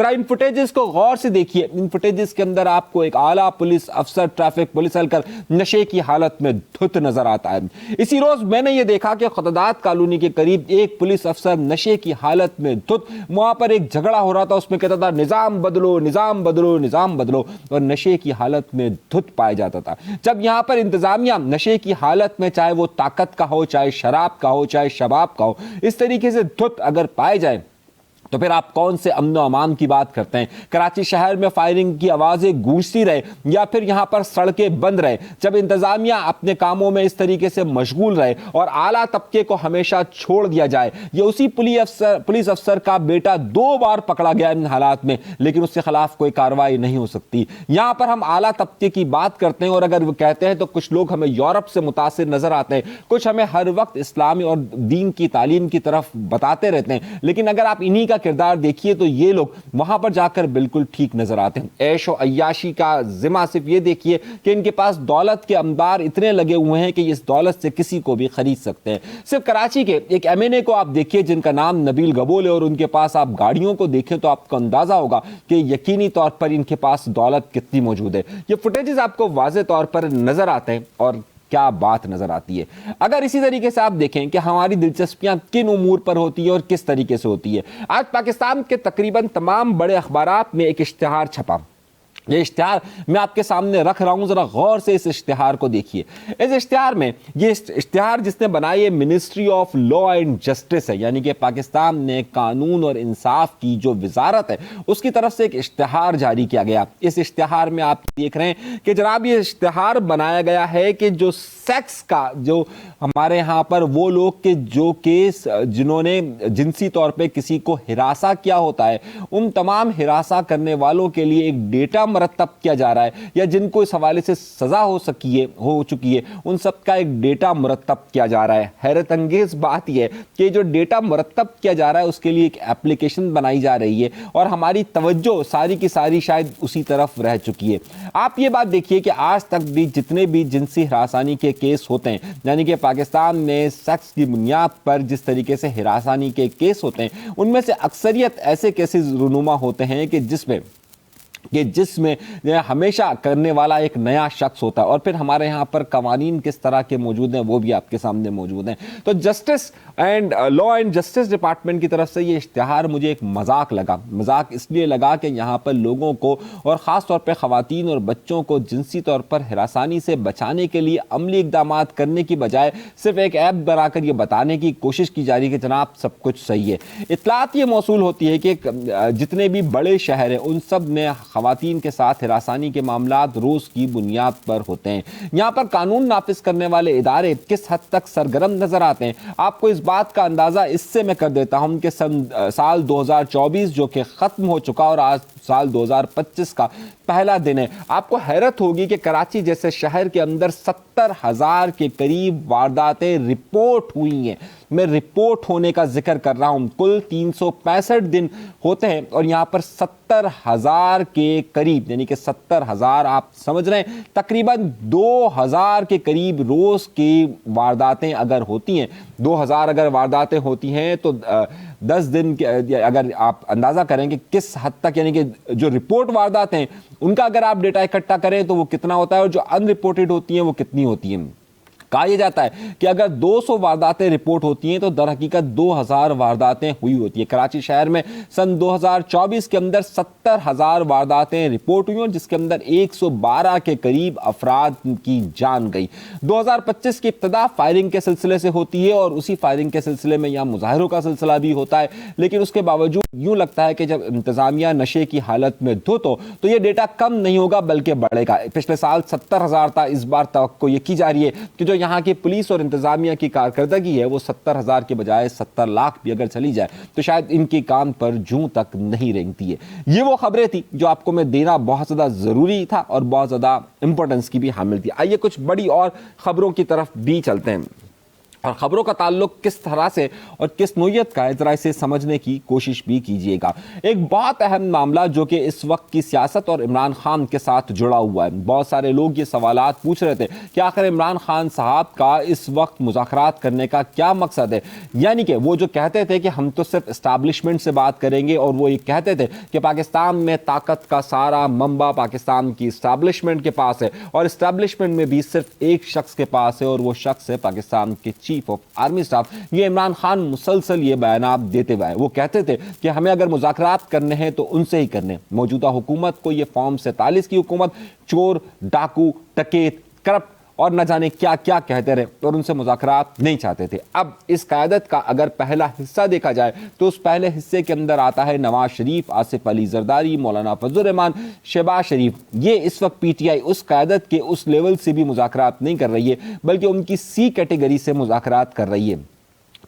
ذرا ان فوٹیجز کو غور سے دیکھیے. ان فوٹیجز کے اندر آپ کو ایک اعلیٰ پولیس افسر ٹریفک پولیس اہلکار نشے کی حالت میں دھت نظر آتا ہے. اسی روز میں نے یہ دیکھا کہ خداداد کالونی کے قریب ایک پولیس افسر نشے کی حالت میں دھت, وہاں پر ایک جھگڑا ہو رہا تھا, اس میں کہتا تھا نظام بدلو نظام بدلو نظام بدلو, اور نشے کی حالت میں دھت پایا جاتا تھا. جب یہاں پر انتظامیہ نشے کی حالت میں, چاہے وہ طاقت کا ہو, چاہے شراب کا ہو, چاہے شباب کا ہو, اس طریقے سے دھت اگر پائے جائے تو پھر آپ کون سے امن و امان کی بات کرتے ہیں؟ کراچی شہر میں فائرنگ کی آوازیں گونجتی رہے یا پھر یہاں پر سڑکیں بند رہے, جب انتظامیہ اپنے کاموں میں اس طریقے سے مشغول رہے اور اعلیٰ طبقے کو ہمیشہ چھوڑ دیا جائے. یہ اسی پولیس افسر کا بیٹا 2 بار پکڑا گیا ان حالات میں, لیکن اس کے خلاف کوئی کارروائی نہیں ہو سکتی. یہاں پر ہم اعلیٰ طبقے کی بات کرتے ہیں, اور اگر وہ کہتے ہیں تو کچھ لوگ ہمیں یورپ سے متاثر نظر آتے ہیں, کچھ ہمیں ہر وقت اسلامی اور دین کی تعلیم کی طرف بتاتے رہتے ہیں, لیکن اگر آپ انہی کا کردار دیکھیے تو یہ لوگ وہاں پر جا کر بالکل ٹھیک نظر آتے ہیں. عیش و عیاشی کا ذمہ صرف یہ دیکھیے کہ ان کے پاس دولت کے انبار اتنے لگے ہوئے ہیں کہ اس دولت سے کسی کو بھی خرید سکتے ہیں. صرف کراچی کے ایک MNA کو آپ دیکھیے جن کا نام نبیل گبول ہے, اور ان کے پاس آپ گاڑیوں کو دیکھیں تو آپ کو اندازہ ہوگا کہ یقینی طور پر ان کے پاس دولت کتنی موجود ہے. یہ فوٹیجز آپ کو واضح طور پر نظر آتے ہیں, اور کیا بات نظر آتی ہے. اگر اسی طریقے سے آپ دیکھیں کہ ہماری دلچسپیاں کن امور پر ہوتی ہے اور کس طریقے سے ہوتی ہے. آج پاکستان کے تقریباً تمام بڑے اخبارات میں ایک اشتہار چھپا. یہ اشتہار میں آپ کے سامنے رکھ رہا ہوں, ذرا غور سے اس اشتہار کو دیکھیے. اس اشتہار میں, یہ اشتہار جس نے بنائی ہے ministry of law and justice ہے, یعنی کہ پاکستان نے قانون اور انصاف کی جو وزارت ہے اس کی طرف سے ایک اشتہار جاری کیا گیا. اس اشتہار میں آپ دیکھ رہے ہیں کہ جناب یہ اشتہار بنایا گیا ہے کہ جو سیکس کا, جو ہمارے یہاں پر وہ لوگ کے جو کیس جنہوں نے جنسی طور پہ کسی کو ہراساں کیا ہوتا ہے, ان تمام ہراساں کرنے والوں کے لیے ایک ڈیٹا مرتب کیا جا رہا ہے, یا جن کو اس حوالے سے سزا ہو چکی ہے ان سب کا ایک ڈیٹا مرتب کیا جا رہا ہے. حیرت انگیز بات یہ ہے کہ جو ڈیٹا مرتب کیا جا رہا ہے اس کے لیے ایک ایپلیکیشن بنائی جا رہی ہے, اور ہماری توجہ ساری کی ساری شاید اسی طرف رہ چکی ہے. آپ یہ بات دیکھیے کہ آج تک بھی جتنے بھی جنسی ہراسانی کے کیس ہوتے ہیں, یعنی کہ پاکستان میں سیکس کی بنیاد پر جس طریقے سے ہراسانی کے کیس ہوتے ہیں, ان میں سے اکثریت ایسے کیسز رونما ہوتے ہیں کہ جس میں ہمیشہ کرنے والا ایک نیا شخص ہوتا ہے. اور پھر ہمارے یہاں پر قوانین کس طرح کے موجود ہیں وہ بھی آپ کے سامنے موجود ہیں. تو justice and law and justice department کی طرف سے یہ اشتہار مجھے ایک مذاق لگا. مذاق اس لیے لگا کہ یہاں پر لوگوں کو, اور خاص طور پہ خواتین اور بچوں کو جنسی طور پر ہراسانی سے بچانے کے لیے عملی اقدامات کرنے کی بجائے صرف ایک ایپ بنا کر یہ بتانے کی کوشش کی جا رہی ہے کہ جناب سب کچھ صحیح ہے. اطلاعات یہ موصول ہوتی ہے کہ جتنے بھی بڑے شہر ہیں ان سب میں خواتین کے ساتھ ہراسانی کے معاملات روز کی بنیاد پر ہوتے ہیں. یہاں پر قانون نافذ کرنے والے ادارے کس حد تک سرگرم نظر آتے ہیں, آپ کو اس بات کا اندازہ اس سے میں کر دیتا ہوں کہ سال 2024 جو کہ ختم ہو چکا اور آج سال 2025 کا پہلا دن ہے, آپ کو حیرت ہوگی کہ کراچی جیسے شہر کے اندر 70,000 کے قریب وارداتیں رپورٹ ہوئی ہیں. میں رپورٹ ہونے کا ذکر کر رہا ہوں. کل 365 دن ہوتے ہیں اور یہاں پر 70,000 کے قریب, یعنی کہ 70,000 آپ سمجھ رہے ہیں تقریباً 2,000 کے قریب روز کی وارداتیں اگر ہوتی ہیں, 2,000 اگر وارداتیں ہوتی ہیں تو 10 دن اگر آپ اندازہ کریں کہ کس حد تک, یعنی کہ جو رپورٹ واردات ہیں ان کا اگر آپ ڈیٹا اکٹھا کریں تو وہ کتنا ہوتا ہے, اور جو ان رپورٹڈ ہوتی ہیں وہ کتنی ہوتی ہیں. کہا یہ جاتا ہے کہ اگر 200 وارداتیں رپورٹ ہوتی ہیں تو در حقیقت 2,000 وارداتیں ہوئی ہوتی ہیں. کراچی شہر میں سن 2024 کے اندر 70,000 وارداتیں رپورٹ ہوئی, اور جس کے اندر 112 کے قریب افراد کی جان گئی. 2025 کی ابتدا فائرنگ کے سلسلے سے ہوتی ہے, اور اسی فائرنگ کے سلسلے میں یہاں مظاہروں کا سلسلہ بھی ہوتا ہے, لیکن اس کے باوجود یوں لگتا ہے کہ جب انتظامیہ نشے کی حالت میں دھت ہو تو یہ ڈیٹا کم نہیں ہوگا بلکہ بڑھے گا. پچھلے سال 70,000 تھا, اس بار توقع یہ کی جا رہی ہے کہ جو یہاں کی پولیس اور انتظامیہ کی کارکردگی ہے وہ 70,000 کے بجائے 70 لاکھ بھی اگر چلی جائے تو شاید ان کی کام پر جوں تک نہیں رینگتی ہے. یہ وہ خبریں تھی جو آپ کو میں دینا بہت زیادہ ضروری تھا اور بہت زیادہ امپورٹنس کی بھی حامل تھی. آئیے کچھ بڑی اور خبروں کی طرف بھی چلتے ہیں. اور خبروں کا تعلق کس طرح سے اور کس نوعیت کا ہے، ذرا اسے سمجھنے کی کوشش بھی کیجیے گا۔ ایک بہت اہم معاملہ جو کہ اس وقت کی سیاست اور عمران خان کے ساتھ جڑا ہوا ہے، بہت سارے لوگ یہ سوالات پوچھ رہے تھے کہ آخر عمران خان صاحب کا اس وقت مذاکرات کرنے کا کیا مقصد ہے؟ یعنی کہ وہ جو کہتے تھے کہ ہم تو صرف اسٹیبلشمنٹ سے بات کریں گے، اور وہ یہ کہتے تھے کہ پاکستان میں طاقت کا سارا منبع پاکستان کی اسٹیبلشمنٹ کے پاس ہے، اور اسٹیبلشمنٹ میں بھی صرف ایک شخص کے پاس ہے، اور وہ شخص ہے پاکستان کے چیف آف آرمی اسٹاف۔ یہ عمران خان مسلسل یہ بیانات دیتے ہوئے وہ کہتے تھے کہ ہمیں اگر مذاکرات کرنے ہیں تو ان سے ہی کرنے۔ موجودہ حکومت کو یہ فارم 47 کی حکومت چور، ڈاکو، ٹکیت، کرپٹ اور نہ جانے کیا کیا کہتے رہے، اور ان سے مذاکرات نہیں چاہتے تھے۔ اب اس قیادت کا اگر پہلا حصہ دیکھا جائے تو اس پہلے حصے کے اندر آتا ہے نواز شریف، آصف علی زرداری، مولانا فضل الرحمان، شہباز شریف۔ یہ اس وقت پی ٹی آئی اس قیادت کے اس لیول سے بھی مذاکرات نہیں کر رہی ہے، بلکہ ان کی سی کیٹیگری سے مذاکرات کر رہی ہے۔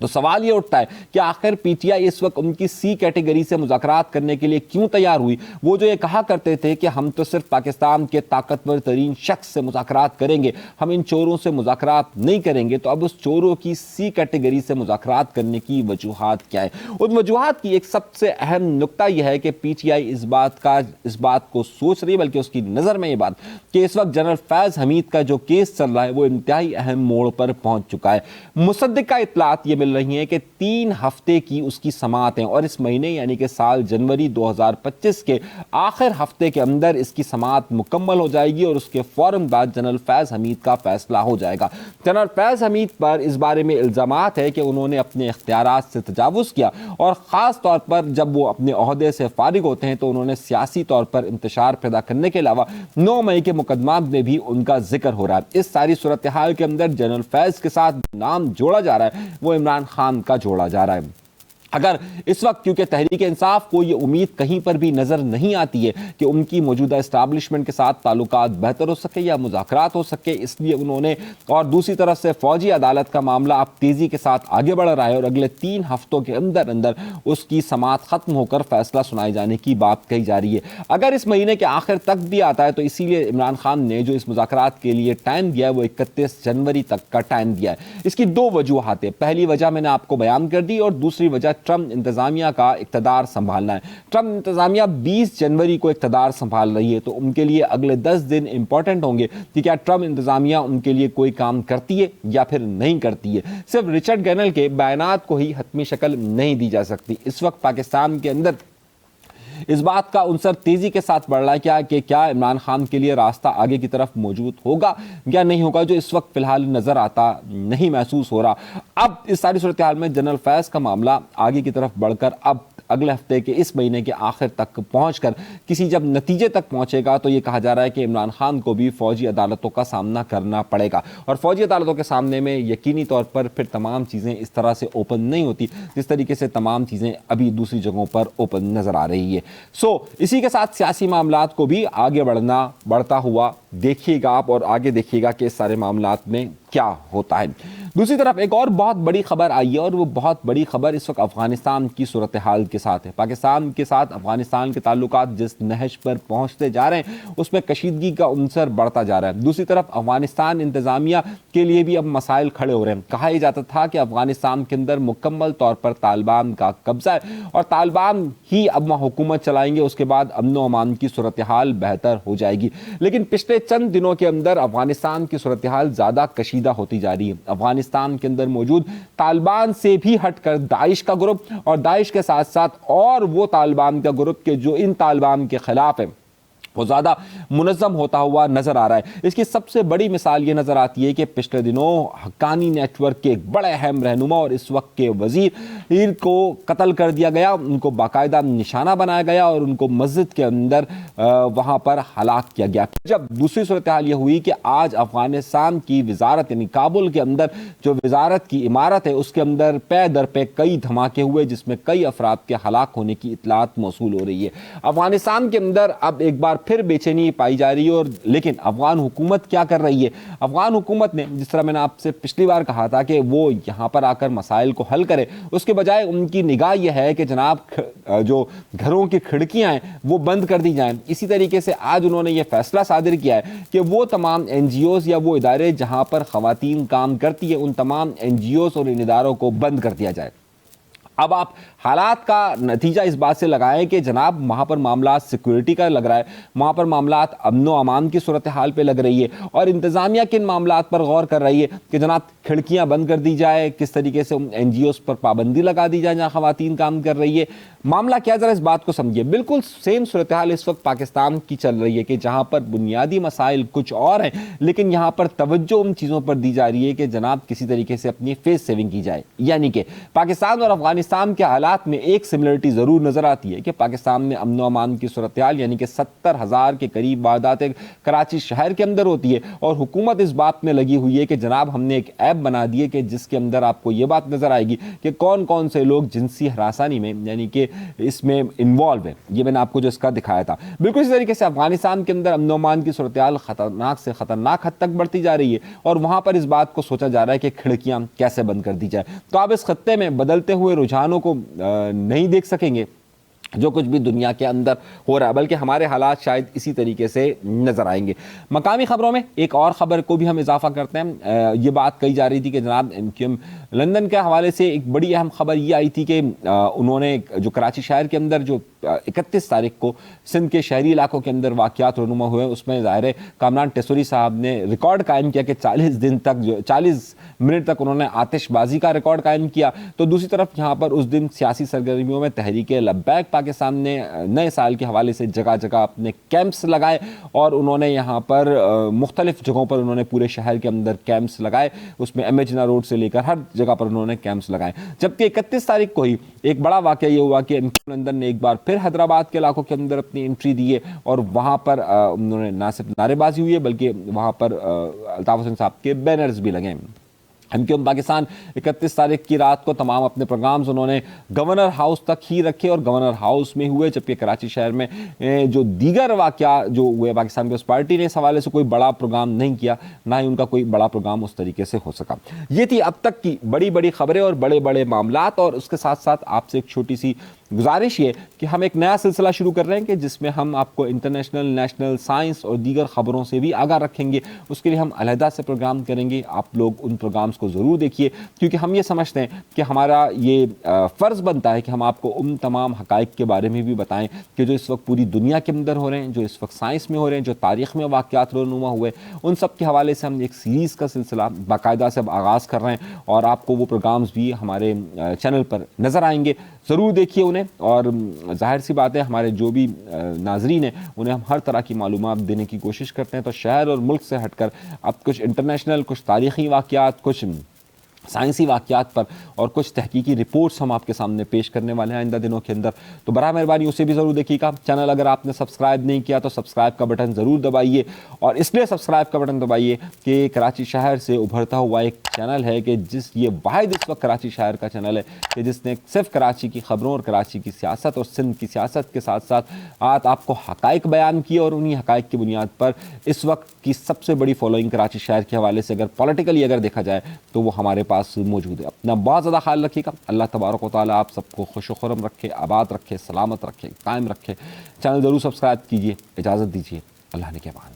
تو سوال یہ اٹھتا ہے کہ آخر پی ٹی آئی اس وقت ان کی سی کیٹیگری سے مذاکرات کرنے کے لیے کیوں تیار ہوئی؟ وہ جو یہ کہا کرتے تھے کہ ہم تو صرف پاکستان کے طاقتور ترین شخص سے مذاکرات کریں گے، ہم ان چوروں سے مذاکرات نہیں کریں گے، تو اب اس چوروں کی سی کیٹیگری سے مذاکرات کرنے کی وجوہات کیا ہے؟ ان وجوہات کی ایک سب سے اہم نقطہ یہ ہے کہ پی ٹی آئی اس بات کو سوچ رہی ہے، بلکہ اس کی نظر میں یہ بات کہ اس وقت جنرل فیض حمید کا جو کیس چل رہا ہے وہ انتہائی اہم موڑ پر پہنچ چکا ہے۔ مصدقہ اطلاعات یہ مل رہی ہیں کہ 3 ہفتے کی اس کی سماعت ہیں، اور اس مہینے یعنی کہ سال جنوری 2025 کے آخر ہفتے کے اندر اس کی سماعت مکمل ہو جائے گی، اور اس کے فوراً بعد جنرل فیض حمید کا فیصلہ ہو جائے گا۔ جنرل فیض حمید پر اس بارے میں الزامات ہے کہ انہوں نے اپنے اختیارات سے تجاوز کیا، اور خاص طور پر جب وہ اپنے عہدے سے فارغ ہوتے ہیں تو انہوں نے سیاسی طور پر انتشار پیدا کرنے کے علاوہ 9 مئی کے مقدمات میں بھی ان کا ذکر ہو رہا ہے۔ اس ساری صورتحال کے اندر جنرل فیض کے ساتھ نام جوڑا جا رہا ہے وہ عمران خان کا جوڑا جا رہا ہے۔ اگر اس وقت کیونکہ تحریک انصاف کو یہ امید کہیں پر بھی نظر نہیں آتی ہے کہ ان کی موجودہ اسٹیبلشمنٹ کے ساتھ تعلقات بہتر ہو سکے یا مذاکرات ہو سکے، اس لیے انہوں نے، اور دوسری طرف سے فوجی عدالت کا معاملہ اب تیزی کے ساتھ آگے بڑھ رہا ہے، اور اگلے 3 ہفتوں کے اندر اندر اس کی سماعت ختم ہو کر فیصلہ سنائے جانے کی بات کہی جا رہی ہے۔ اگر اس مہینے کے آخر تک بھی آتا ہے تو اسی لیے عمران خان نے جو اس مذاکرات کے لیے ٹائم دیا ہے وہ 31 جنوری تک کا ٹائم دیا ہے۔ اس کی 2 وجوہات ہیں، پہلی وجہ میں نے آپ کو بیان کر دی، اور دوسری وجہ ٹرمپ انتظامیہ کا اقتدار سنبھالنا ہے۔ ٹرمپ انتظامیہ 20 جنوری کو اقتدار سنبھال رہی ہے، تو ان کے لیے اگلے 10 دن امپورٹنٹ ہوں گے کہ کیا ٹرمپ انتظامیہ ان کے لیے کوئی کام کرتی ہے یا پھر نہیں کرتی ہے۔ صرف رچرڈ گرنل کے بیانات کو ہی حتمی شکل نہیں دی جا سکتی۔ اس وقت پاکستان کے اندر اس بات کا عنصر تیزی کے ساتھ بڑھ رہا ہے کہ کیا عمران خان کے لیے راستہ آگے کی طرف موجود ہوگا یا نہیں ہوگا، جو اس وقت فی الحال نظر آتا نہیں محسوس ہو رہا۔ اب اس ساری صورتحال میں جنرل فیض کا معاملہ آگے کی طرف بڑھ کر اب اگلے ہفتے کے اس مہینے کے آخر تک پہنچ کر کسی جب نتیجے تک پہنچے گا تو یہ کہا جا رہا ہے کہ عمران خان کو بھی فوجی عدالتوں کا سامنا کرنا پڑے گا، اور فوجی عدالتوں کے سامنے میں یقینی طور پر پھر تمام چیزیں اس طرح سے اوپن نہیں ہوتی جس طریقے سے تمام چیزیں ابھی دوسری جگہوں پر اوپن نظر آ رہی ہے۔ اسی کے ساتھ سیاسی معاملات کو بھی آگے بڑھتا ہوا دیکھیے گا آپ، اور آگے دیکھیے گا کہ اس سارے معاملات میں کیا ہوتا ہے۔ دوسری طرف ایک اور بہت بڑی خبر آئی ہے، اور وہ بہت بڑی خبر اس وقت افغانستان کی صورتحال کے ساتھ ہے۔ پاکستان کے ساتھ افغانستان کے تعلقات جس نہج پر پہنچتے جا رہے ہیں اس میں کشیدگی کا عنصر بڑھتا جا رہا ہے۔ دوسری طرف افغانستان انتظامیہ کے لیے بھی اب مسائل کھڑے ہو رہے ہیں۔ کہا یہ جاتا تھا کہ افغانستان کے اندر مکمل طور پر طالبان کا قبضہ ہے، اور طالبان ہی اب وہاں حکومت چلائیں گے، اس کے بعد امن و امان کی صورتحال بہتر ہو جائے گی۔ لیکن پچھلے چند دنوں کے اندر افغانستان کی صورتحال زیادہ کشیدہ ہوتی جا رہی ہے۔ افغانستان کے اندر موجود طالبان سے بھی ہٹ کر داعش کا گروپ، اور داعش کے ساتھ ساتھ اور وہ طالبان کا گروپ کہ جو ان طالبان کے خلاف ہے، وہ زیادہ منظم ہوتا ہوا نظر آ رہا ہے۔ اس کی سب سے بڑی مثال یہ نظر آتی ہے کہ پچھلے دنوں حقانی نیٹ ورک کے ایک بڑے اہم رہنما اور اس وقت کے وزیر کو قتل کر دیا گیا، ان کو باقاعدہ نشانہ بنایا گیا، اور ان کو مسجد کے اندر وہاں پر ہلاک کیا گیا۔ جب دوسری صورتحال یہ ہوئی کہ آج افغانستان کی وزارت یعنی کابل کے اندر جو وزارت کی عمارت ہے اس کے اندر پے در پے کئی دھماکے ہوئے، جس میں کئی افراد کے ہلاک ہونے کی اطلاعات موصول ہو رہی ہے۔ افغانستان کے اندر اب ایک بار پھر بے چینی پائی جا رہی ہے. اور لیکن افغان حکومت کیا کر رہی ہے؟ افغان حکومت نے جس طرح میں نے آپ سے پچھلی بار کہا تھا کہ وہ یہاں پر آ کر مسائل کو حل کرے، اس کے بجائے ان کی نگاہ یہ ہے کہ جناب جو گھروں کی کھڑکیاں ہیں وہ بند کر دی جائیں. اسی طریقے سے آج انہوں نے یہ فیصلہ صادر کیا ہے کہ وہ تمام این جی اوز یا وہ ادارے جہاں پر خواتین کام کرتی ہیں ان تمام این جی اوز اور ان اداروں کو بند کر دیا جائے. اب آپ حالات کا نتیجہ اس بات سے لگائیں کہ جناب وہاں پر معاملات سیکورٹی کا لگ رہا ہے، وہاں پر معاملات امن و امان کی صورتحال پہ لگ رہی ہے، اور انتظامیہ کن معاملات پر غور کر رہی ہے کہ جناب کھڑکیاں بند کر دی جائے، کس طریقے سے این جی اوز پر پابندی لگا دی جائے جہاں خواتین کام کر رہی ہے. معاملہ کیا، ذرا اس بات کو سمجھیے. بالکل سیم صورتحال اس وقت پاکستان کی چل رہی ہے کہ جہاں پر بنیادی مسائل کچھ اور ہیں لیکن یہاں پر توجہ ان چیزوں پر دی جا رہی ہے کہ جناب کسی طریقے سے اپنی فیس سیونگ کی جائے. یعنی کہ پاکستان اور افغانستان کے حالات میں ایک سملرٹی ضرور نظر آتی ہے کہ پاکستان میں امن و امان کی صورتحال یعنی کہ 70,000 کے قریب وارداتیں کراچی شہر کے اندر ہوتی ہے، اور حکومت اس بات میں لگی ہوئی ہے کہ جناب ہم نے ایک ایپ بنا دی ہے کہ جس کے اندر آپ کو یہ بات نظر آئے گی کہ کون کون سے لوگ جنسی ہراسانی میں یعنی کہ اس میں انوالو ہے. یہ میں نے آپ کو جو اس کا دکھایا تھا. بالکل اسی طریقے سے افغانستان کے اندر امن و امان کی صورتحال خطرناک سے خطرناک حد تک بڑھتی جا رہی ہے، اور وہاں پر اس بات کو سوچا جا رہا ہے کہ کھڑکیاں کیسے بند کر دی جائے. تو آپ اس خطے میں بدلتے ہوئے رجحانوں کو نہیں دیکھ سکیں گے جو کچھ بھی دنیا کے اندر ہو رہا ہے، بلکہ ہمارے حالات شاید اسی طریقے سے نظر آئیں گے. مقامی خبروں میں ایک اور خبر کو بھی ہم اضافہ کرتے ہیں. یہ بات کہی جا رہی تھی کہ جناب ایم کیو ایم لندن کے حوالے سے ایک بڑی اہم خبر یہ آئی تھی کہ انہوں نے جو کراچی شہر کے اندر جو 31 تاریخ کو سندھ کے شہری علاقوں کے اندر واقعات رونما ہوئے، اس میں ظاہر ہے کامران ٹیسوری صاحب نے ریکارڈ قائم کیا کہ 40 منٹ تک انہوں نے آتش بازی کا ریکارڈ قائم کیا. تو دوسری طرف یہاں پر اس دن سیاسی سرگرمیوں میں تحریک لبیک پاکستان نے نئے سال کے حوالے سے جگہ جگہ اپنے کیمپس لگائے، اور انہوں نے یہاں پر مختلف جگہوں پر انہوں نے پورے شہر کے اندر کیمپس لگائے. اس میں ایم اے جناح روڈ سے لے کر ہر جگہ پر انہوں نے کیمپس لگائے. جبکہ 31 تاریخ کو ہی ایک بڑا واقعہ یہ ہوا کہ لندن نے ایک بار پھر حیدرآباد کے علاقوں کے اندر اپنی انٹری دی ہے، اور وہاں پر انہوں نے نہ صرف نعرے بازی ہوئی ہے بلکہ وہاں پر الطاف حسین صاحب کے بینرز بھی لگے. ایم کیو ایم پاکستان 31 تاریخ کی رات کو تمام اپنے پروگرامز انہوں نے گورنر ہاؤس تک ہی رکھے اور گورنر ہاؤس میں ہوئے، جبکہ کراچی شہر میں جو دیگر واقعہ جو ہوئے پاکستان پیپلز پارٹی نے اس حوالے سے کوئی بڑا پروگرام نہیں کیا، نہ ہی ان کا کوئی بڑا پروگرام اس طریقے سے ہو سکا. یہ تھی اب تک کی بڑی بڑی خبریں اور بڑے بڑے معاملات، اور اس کے ساتھ ساتھ آپ سے ایک چھوٹی سی گزارش یہ کہ ہم ایک نیا سلسلہ شروع کر رہے ہیں کہ جس میں ہم آپ کو انٹرنیشنل، نیشنل، سائنس اور دیگر خبروں سے بھی آگاہ رکھیں گے. اس کے لیے ہم علیحدہ سے پروگرام کریں گے. آپ لوگ ان پروگرامز کو ضرور دیکھیے، کیونکہ ہم یہ سمجھتے ہیں کہ ہمارا یہ فرض بنتا ہے کہ ہم آپ کو ان تمام حقائق کے بارے میں بھی بتائیں کہ جو اس وقت پوری دنیا کے اندر ہو رہے ہیں، جو اس وقت سائنس میں ہو رہے ہیں، جو تاریخ میں واقعات رونما ہوئے، ان سب کے حوالے سے ہم ایک سیریز کا سلسلہ باقاعدہ سے آغاز کر رہے ہیں، اور آپ کو وہ پروگرامز بھی ہمارے چینل پر نظر آئیں گے. ضرور دیکھیے انہیں، اور ظاہر سی بات ہے ہمارے جو بھی ناظرین ہیں انہیں ہم ہر طرح کی معلومات دینے کی کوشش کرتے ہیں. تو شہر اور ملک سے ہٹ کر اب کچھ انٹرنیشنل، کچھ تاریخی واقعات، کچھ سائنسی واقعات پر اور کچھ تحقیقی رپورٹس ہم آپ کے سامنے پیش کرنے والے ہیں آئندہ دنوں کے اندر. تو براہ مہربانی اسے بھی ضرور دیکھیے گا. چینل اگر آپ نے سبسکرائب نہیں کیا تو سبسکرائب کا بٹن ضرور دبائیے، اور اس لیے سبسکرائب کا بٹن دبائیے کہ کراچی شہر سے ابھرتا ہوا ایک چینل ہے کہ یہ واحد اس وقت کراچی شہر کا چینل ہے کہ جس نے صرف کراچی کی خبروں اور کراچی کی سیاست اور سندھ کی سیاست کے ساتھ ساتھ آپ کو حقائق بیان کیے، اور انہی حقائق کی بنیاد پر اس وقت کی سب سے بڑی فالوئنگ کراچی شہر کے حوالے سے اگر پولیٹیکلی اگر دیکھا جائے تو وہ ہمارے پاس موجود ہے. اپنا بہت زیادہ خیال رکھیے گا. اللہ تبارک و تعالیٰ آپ سب کو خوش و خرم رکھے، آباد رکھے، سلامت رکھے، قائم رکھے. چینل ضرور سبسکرائب کیجیے. اجازت دیجیے. اللہ نے کے بعد.